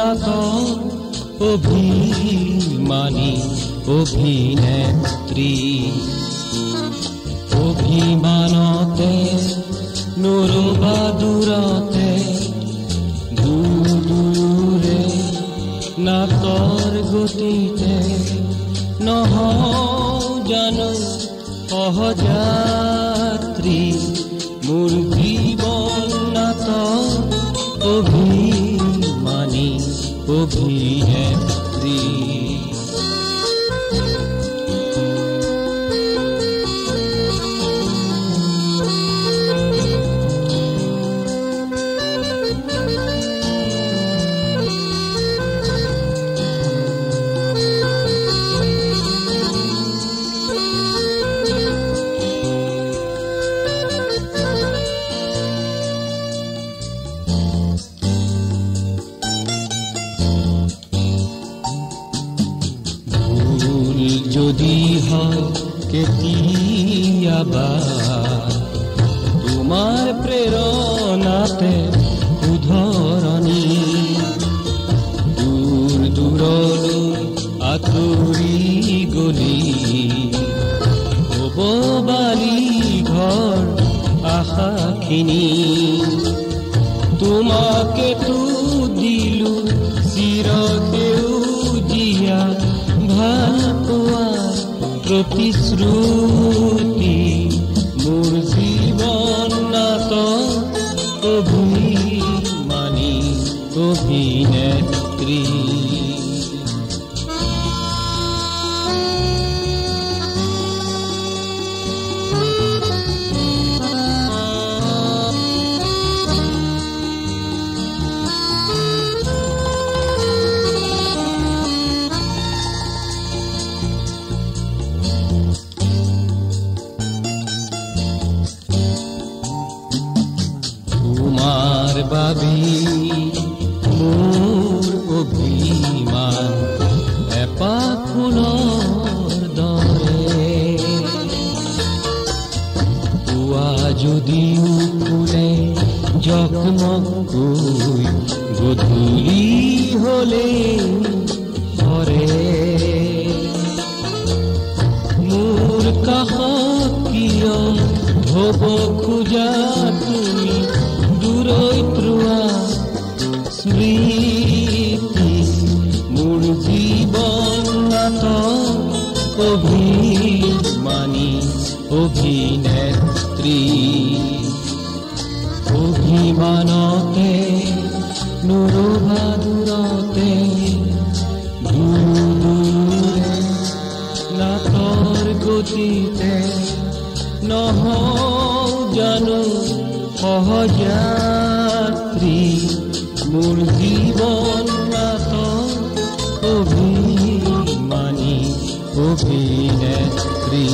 নাটৰ অভিমানী অভিনেত্ৰী অভিমানতে নৰবা দূৰতে দূৰে নাটৰ গতিতে নহওঁ জানো সহযাত্ৰী মোৰ জীৱন নাটৰ অভিমানী অভিনেত্ৰী যদি হয় কেতিয়াবা তোমাৰ প্ৰেৰণাতে উধৰণি দূৰ দূৰলৈ আঁতৰি গলি হ'ব বালি ঘৰ আশাখিনি তোমাকেতো দিলো চিৰসেউজীয়া ভাল পোৱা প্ৰতিশ্ৰুতি মোৰ জীৱন নাটৰ অভিমানী অভিনেত্ৰী তোমাৰ বাবে মোৰ অভিমান এপাহ ফুলৰ দৰে পুৱা যদিও ফুলে জকমকৈ গধূলি হলে সৰে মোৰ কাষত কিয় হ'ব খোজা তুমি দূৰৈত ৰোৱা স্মৃতি মোৰ জীৱন নাটৰ অভিমানী অভিনেত্ৰী অভিমানতে নৰবা দূৰতে দূৰে নাটৰ গতিতে নহওঁ জানো সহযাত্ৰী মোৰ জীৱন নাটৰ অভিমানী অভিনেত্ৰী